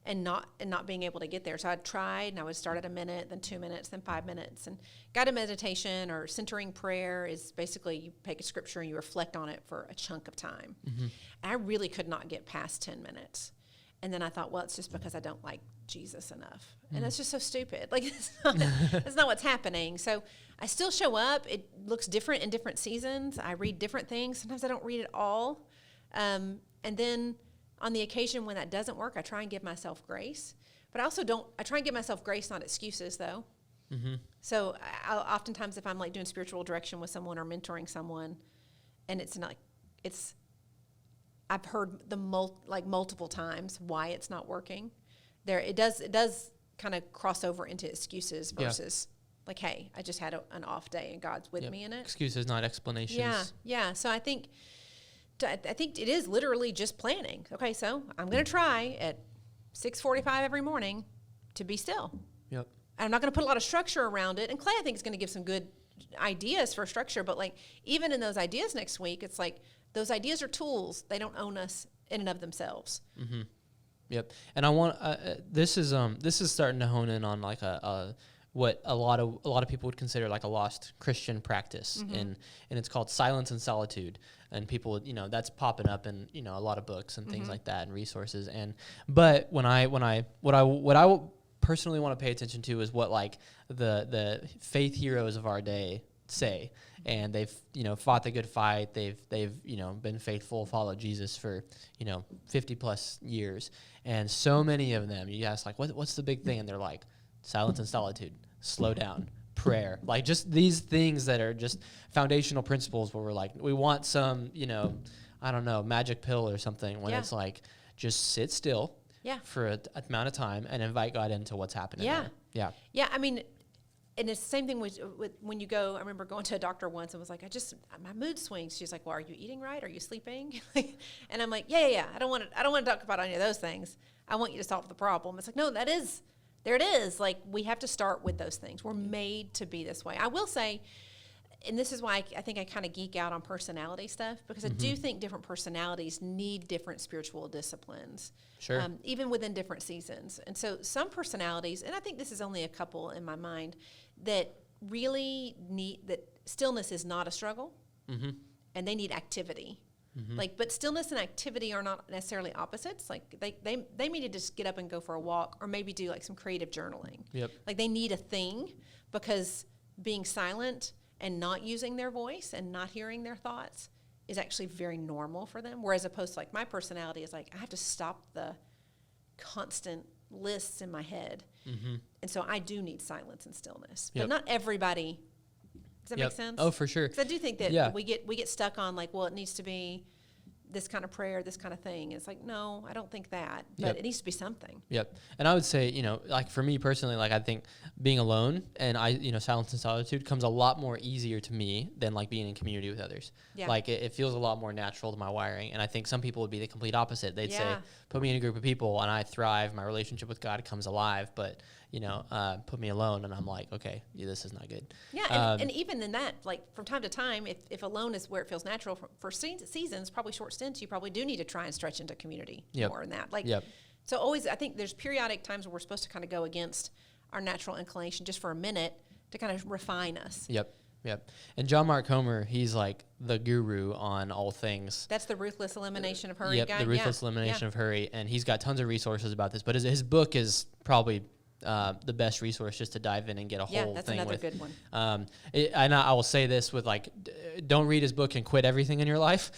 and not being able to get there. So I tried, and I would start at a minute, then 2 minutes, then 5 minutes. And guided meditation or centering prayer is basically you take a scripture and you reflect on it for a chunk of time. Mm-hmm. And I really could not get past 10 minutes. And then I thought, well, it's just because I don't like Jesus enough. And that's just so stupid. That's not what's happening. So I still show up. It looks different in different seasons. I read different things. Sometimes I don't read it all. And then on the occasion when that doesn't work, I try and give myself grace. But I try and give myself grace, not excuses, though. Mm-hmm. So oftentimes if I'm doing spiritual direction with someone or mentoring someone, and I've heard multiple times why it's not working. It does kind of cross over into excuses versus hey, I just had an off day and God's with me in it. Excuses, not explanations. Yeah. So I think it is literally just planning. Okay, so I'm going to try at 6:45 every morning to be still. Yep. I'm not going to put a lot of structure around it. And Clay, I think, is going to give some good ideas for structure. But even in those ideas next week, it's those ideas are tools. They don't own us in and of themselves. Mm-hmm. Yep. And I want this is starting to hone in on what a lot of people would consider a lost Christian practice, mm-hmm. and it's called silence and solitude. And people, that's popping up in a lot of books and things mm-hmm. like that and resources. But what I personally want to pay attention to is what the faith heroes of our day say. And they've fought the good fight. They've been faithful, followed Jesus for 50 plus years. And so many of them, you ask what's the big thing, and they're silence and solitude, slow down, prayer, just these things that are just foundational principles where we're we want some I don't know, magic pill or something, when it's just sit still for an amount of time and invite God into what's happening there. Yeah. And it's the same thing with when you go. I remember going to a doctor once and was my mood swings. She's well, are you eating right? Are you sleeping? And I'm yeah. I don't want to talk about any of those things. I want you to solve the problem. It's no, there it is. We have to start with those things. We're made to be this way. I will say, and this is why I think I kind of geek out on personality stuff, because mm-hmm. I do think different personalities need different spiritual disciplines. Sure. Even within different seasons. And so some personalities, and I think this is only a couple in my mind, that really need, that stillness is not a struggle, mm-hmm. and they need activity. Like, but stillness and activity are not necessarily opposites. Like they need to just get up and go for a walk, or maybe do like some creative journaling. Yep. Like they need a thing, because being silent and not using their voice and not hearing their thoughts is actually very normal for them. Whereas opposed to like my personality is like, I have to stop the constant lists in my head. And so I do need silence and stillness. But not everybody. Does that make sense? Oh, for sure. Because I do think that Yeah. we get stuck on like, well, it needs to be this kind of prayer, this kind of thing. It's like, no, I don't think that. But Yep. it needs to be something. Yep. And I would say, like for me personally, like I think being alone and silence and solitude comes a lot more easier to me than like being in community with others. Yeah. Like it feels a lot more natural to my wiring. And I think some people would be the complete opposite. They'd say, Yeah. put me in a group of people and I thrive. My relationship with God comes alive. But, put me alone and I'm like, okay, this is not good. Yeah, and even in that, like from time to time, if alone is where it feels natural for seasons, probably short stints, you probably do need to try and stretch into community more in that. Like, so always, I think there's periodic times where we're supposed to kind of go against our natural inclination just for a minute to kind of refine us. Yep. And John Mark Comer, he's like the guru on all things. That's the ruthless elimination of hurry Yep, guy. the ruthless elimination of hurry, and he's got tons of resources about this. But his book is probably the best resource just to dive in and get a whole thing. That's another good one. And I will say this with like, don't read his book and quit everything in your life.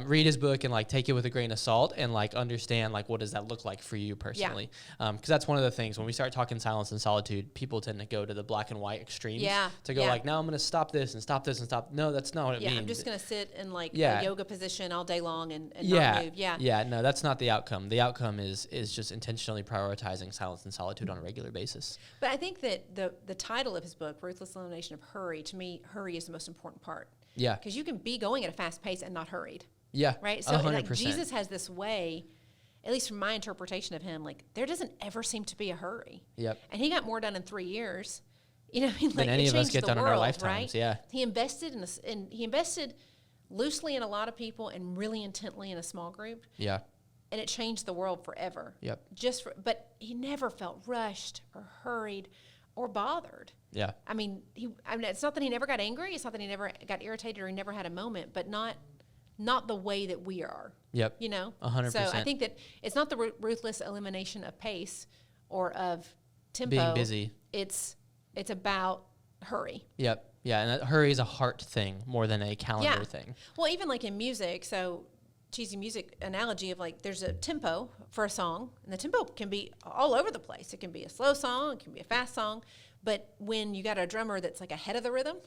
Read his book and like take it with a grain of salt and like understand like what does that look like for you personally. Because that's one of the things when we start talking silence and solitude, people tend to go to the black and white extremes. To go like, now I'm going to stop this and stop this and stop. No, that's not what it means. I'm just going to sit in like a yoga position all day long and not move. No, that's not the outcome. The outcome is just intentionally prioritizing silence and solitude on a regular basis. But I think that the title of his book, Ruthless Elimination of Hurry, to me, hurry is the most important part. Yeah. Because you can be going at a fast pace and not hurried. Yeah. Right? So 100%. like Jesus has this way, at least from my interpretation of him, like there doesn't ever seem to be a hurry. Yep. And he got more done in 3 years. You know what I mean? Like than any it of us changed get the done in our world, lifetimes. right? Yeah. He invested he invested loosely in a lot of people and really intently in a small group. Yeah. And it changed the world forever. Yep. But he never felt rushed or hurried or bothered. Yeah. I mean, it's not that he never got angry. It's not that he never got irritated or he never had a moment, but not the way that we are. Yep. 100%. So I think that it's not the ruthless elimination of pace or of tempo. Being busy. It's about hurry. Yep. Yeah, and that hurry is a heart thing more than a calendar thing. Well, even like in music, so cheesy music analogy of like there's a tempo for a song, and the tempo can be all over the place. It can be a slow song, it can be a fast song, but when you got a drummer that's like ahead of the rhythm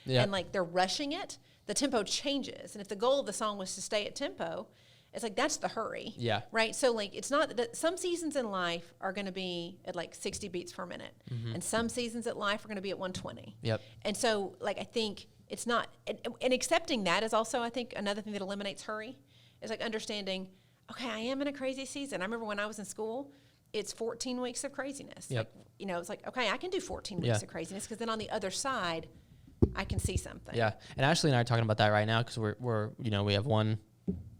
and like they're rushing it, the tempo changes. And if the goal of the song was to stay at tempo, it's like that's the hurry. Yeah. Right? So like it's not that some seasons in life are going to be at like 60 beats per minute, and some seasons at life are going to be at 120. Yep. And so like I think it's not and accepting that is also I think another thing that eliminates hurry. It's like understanding, okay, I am in a crazy season. I remember when I was in school, it's 14 weeks of craziness. Yep. Like, it's like, okay, I can do 14 weeks of craziness because then on the other side, I can see something. Yeah. And Ashley and I are talking about that right now because we're we have one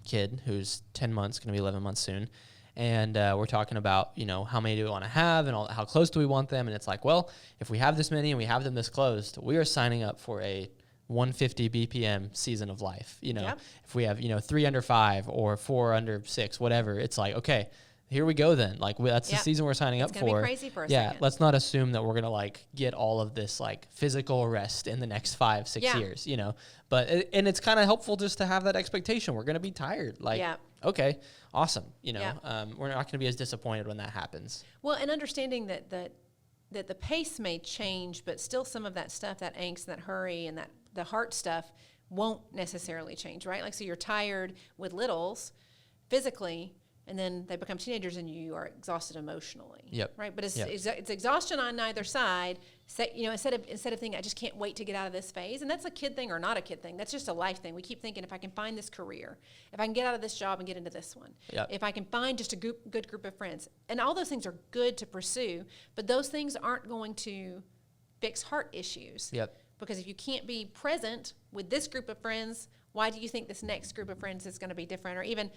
kid who's 10 months, going to be 11 months soon. And we're talking about, how many do we want to have and how close do we want them? And it's like, well, if we have this many and we have them this close, we are signing up for a 150 BPM season of life. If we have, 3 under 5 or 4 under 6, whatever, it's like, okay, here we go then. Like that's the season we're signing up for. It's going to be crazy for a second. Let's not assume that we're going to like get all of this like physical rest in the next 5-6 years, But it's kind of helpful just to have that expectation. We're going to be tired. Like, okay, awesome. We're not going to be as disappointed when that happens. Well, and understanding that the pace may change, but still some of that stuff, that angst, that hurry, and that the heart stuff won't necessarily change, right? Like, so you're tired with littles physically, and then they become teenagers and you are exhausted emotionally. Yep. Right? But it's exhaustion on either side. Instead of thinking, I just can't wait to get out of this phase. And that's a kid thing or not a kid thing. That's just a life thing. We keep thinking, if I can find this career, if I can get out of this job and get into this one, if I can find just a good group of friends. And all those things are good to pursue, but those things aren't going to fix heart issues. Yep. Because if you can't be present with this group of friends, why do you think this next group of friends is going to be different? Or even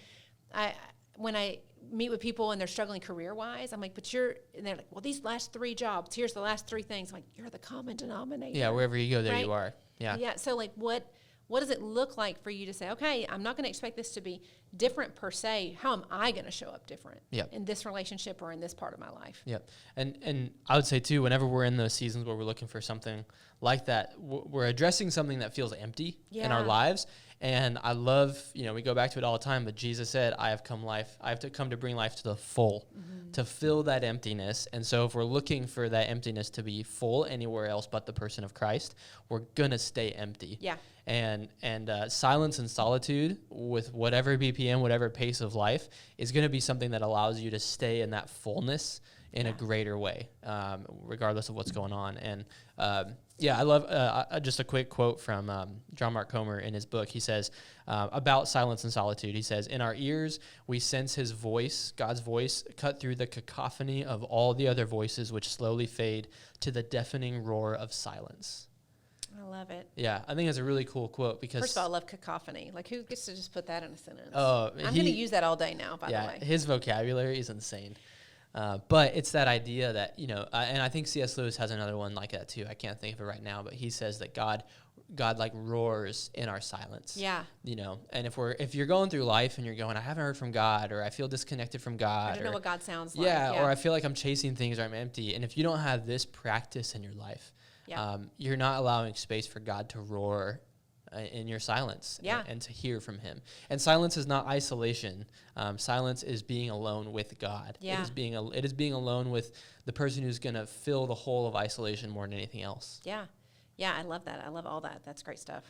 when I meet with people and they're struggling career-wise, I'm like, and they're like, well, these last 3 jobs, here's the last 3 things. I'm like, you're the common denominator. Yeah, wherever you go, there right? you are. Yeah. Yeah, so like what What does it look like for you to say, okay, I'm not going to expect this to be different per se. How am I going to show up different in this relationship or in this part of my life? Yep. And I would say too, whenever we're in those seasons where we're looking for something like that, we're addressing something that feels empty in our lives. And I love, we go back to it all the time, but Jesus said, I have come to bring life to the full, to fill that emptiness. And so if we're looking for that emptiness to be full anywhere else but the person of Christ, we're going to stay empty. Yeah. And silence and solitude with whatever BPM, whatever pace of life is going to be something that allows you to stay in that fullness in a greater way, regardless of what's going on. And I love just a quick quote from John Mark Comer in his book. He says about silence and solitude, he says, in our ears, we sense his voice, God's voice, cut through the cacophony of all the other voices which slowly fade to the deafening roar of silence. I love it. Yeah, I think it's a really cool quote because... First of all, I love cacophony. Like, who gets to just put that in a sentence? I'm going to use that all day now, by the way. His vocabulary is insane. But it's that idea that, and I think C.S. Lewis has another one like that too. I can't think of it right now, but he says that God like roars in our silence. Yeah. And if you're going through life and you're going, I haven't heard from God, or I feel disconnected from God. I don't know what God sounds like. Yeah, or I feel like I'm chasing things or I'm empty. And if you don't have this practice in your life, you're not allowing space for God to roar in your silence and to hear from him. And silence is not isolation. Silence is being alone with God. Yeah. It is being alone with the person who's going to fill the hole of isolation more than anything else. Yeah. Yeah, I love that. I love all that. That's great stuff.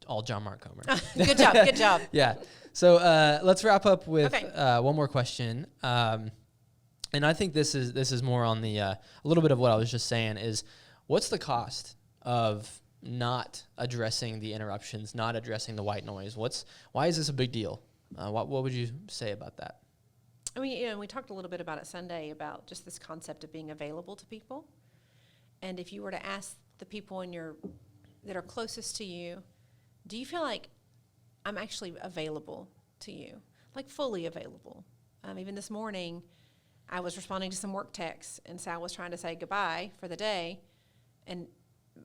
All John Mark Comer. Good job. Good job. Yeah. So let's wrap up with one more question. And I think this is more on the a little bit of what I was just saying is, what's the cost of not addressing the interruptions, not addressing the white noise? Why is this a big deal? What would you say about that? I mean, we talked a little bit about it Sunday about just this concept of being available to people. And if you were to ask the people that are closest to you, do you feel like I'm actually available to you, like fully available? Even this morning, I was responding to some work texts, and Sal was trying to say goodbye for the day,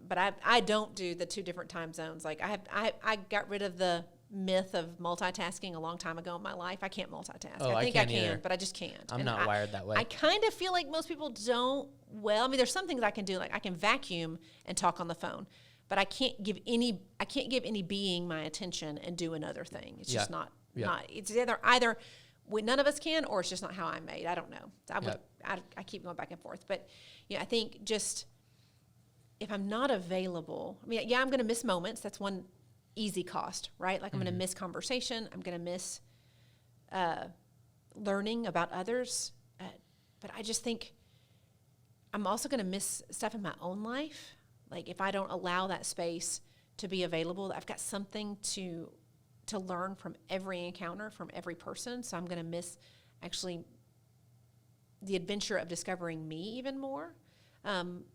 but I don't do the two different time zones. Like I got rid of the myth of multitasking a long time ago in my life. I can't multitask. Oh, I think can't I can, either. but I just can't. I'm not wired that way. I kind of feel like most people don't. Well, I mean, there's some things I can do. Like I can vacuum and talk on the phone, but I can't give any being my attention and do another thing. It's just not. It's either none of us can, or it's just not how I'm made. I don't know. I keep going back and forth, but I think just if I'm not available, I mean, I'm going to miss moments. That's one easy cost, right? Like I'm going to miss conversation. I'm going to miss learning about others. But I just think I'm also going to miss stuff in my own life. Like if I don't allow that space to be available, I've got something to learn from every encounter, from every person. So I'm going to miss actually the adventure of discovering me even more.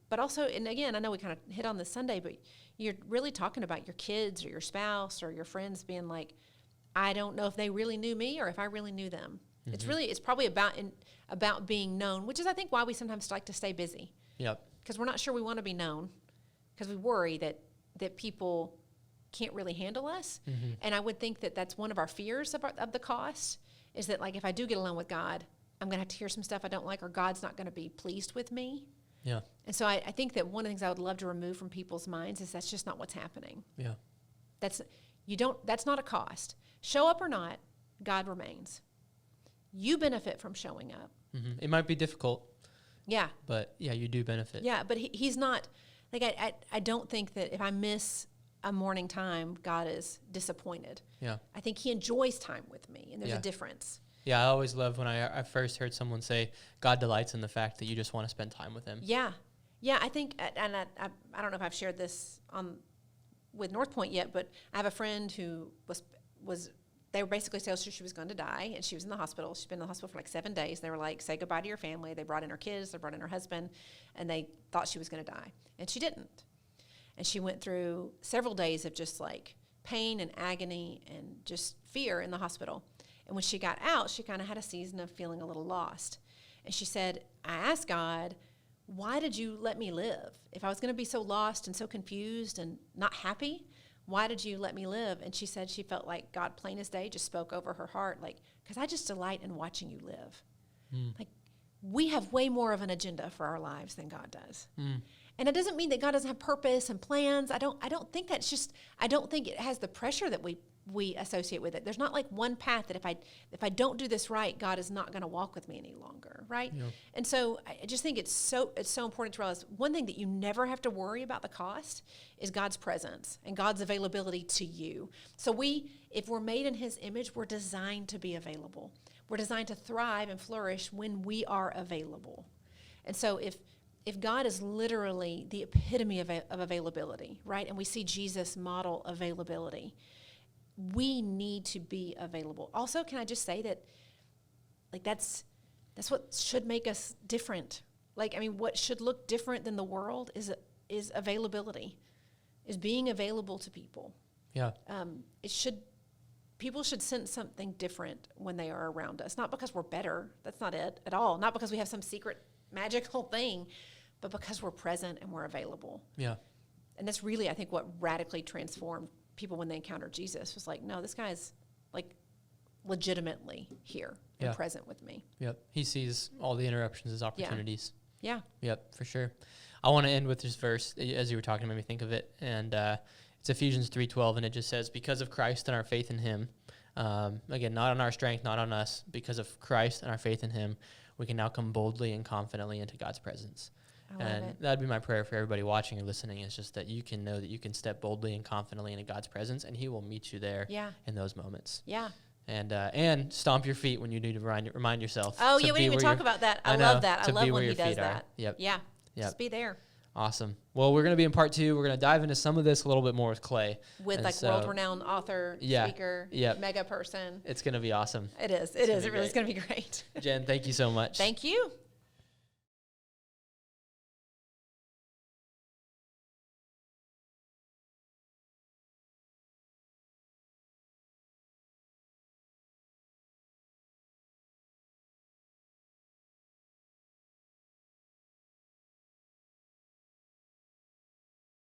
But also, and again, I know we kind of hit on this Sunday, but you're really talking about your kids or your spouse or your friends being like, I don't know if they really knew me or if I really knew them. Mm-hmm. It's probably about being known, which is, I think, why we sometimes like to stay busy. Yep. Because we're not sure we want to be known, because we worry that people can't really handle us. Mm-hmm. And I would think that that's one of our fears of the cost, is that, like, if I do get alone with God, I'm going to have to hear some stuff I don't like, or God's not going to be pleased with me. Yeah. And so I think that one of the things I would love to remove from people's minds is that's just not what's happening. Yeah. That's not a cost. Show up or not, God remains. You benefit from showing up. Mm-hmm. It might be difficult. Yeah. But yeah, you do benefit. Yeah, but he's not, like, I don't think that if I miss a morning time, God is disappointed. Yeah. I think he enjoys time with me, and there's a difference. Yeah, I always love when I first heard someone say God delights in the fact that you just want to spend time with him. Yeah. Yeah, I think, and I don't know if I've shared this with Northpoint yet, but I have a friend who was they were basically saying she was going to die, and she was in the hospital. She's been in the hospital for like 7 days. They were like, say goodbye to your family. They brought in her kids. They brought in her husband, and they thought she was going to die. And she didn't. And she went through several days of just like pain and agony and just fear in the hospital. And when she got out, she kind of had a season of feeling a little lost. And she said, I asked God, why did you let me live? If I was going to be so lost and so confused and not happy, why did you let me live? And she said she felt like God, plain as day, just spoke over her heart, like, because I just delight in watching you live. Like, we have way more of an agenda for our lives than God does. And it doesn't mean that God doesn't have purpose and plans. I don't think that's just, I don't think it has the pressure that we associate with it. There's not like one path that if I don't do this right, God is not going to walk with me any longer, right? Yep. And so I just think it's so important to realize one thing that you never have to worry about the cost is God's presence and God's availability to you. So if we're made in his image, we're designed to be available. We're designed to thrive and flourish when we are available. And so if God is literally the epitome of availability, right? And we see Jesus model availability, we need to be available. Also, can I just say that, like, that's what should make us different. Like, I mean, what should look different than the world is availability, is being available to people. Yeah. People should sense something different when they are around us. Not because we're better. That's not it at all. Not because we have some secret magical thing, but because we're present and we're available. Yeah. And that's really, I think, what radically transformed people when they encountered Jesus was like, no, this guy's like legitimately here and present with me. Yep. He sees all the interruptions as opportunities. Yeah. Yep, for sure. I want to end with this verse. As you were talking, it made me think of it. And it's Ephesians 3:12, and it just says, because of Christ and our faith in him, again, not on our strength, not on us, because of Christ and our faith in him, we can now come boldly and confidently into God's presence. And that'd be my prayer for everybody watching or listening, is just that you can know that you can step boldly and confidently into God's presence, and he will meet you there in those moments. Yeah. And stomp your feet when you need to remind yourself. Oh, yeah, we didn't even talk about that. I love that. I love when he does that. Yep. Yeah. Just be there. Awesome. Well, we're going to be in part 2. We're going to dive into some of this a little bit more with Clay. With world-renowned author, speaker, mega person. It's going to be awesome. It is. It really is going to be great. Jen, thank you so much. Thank you.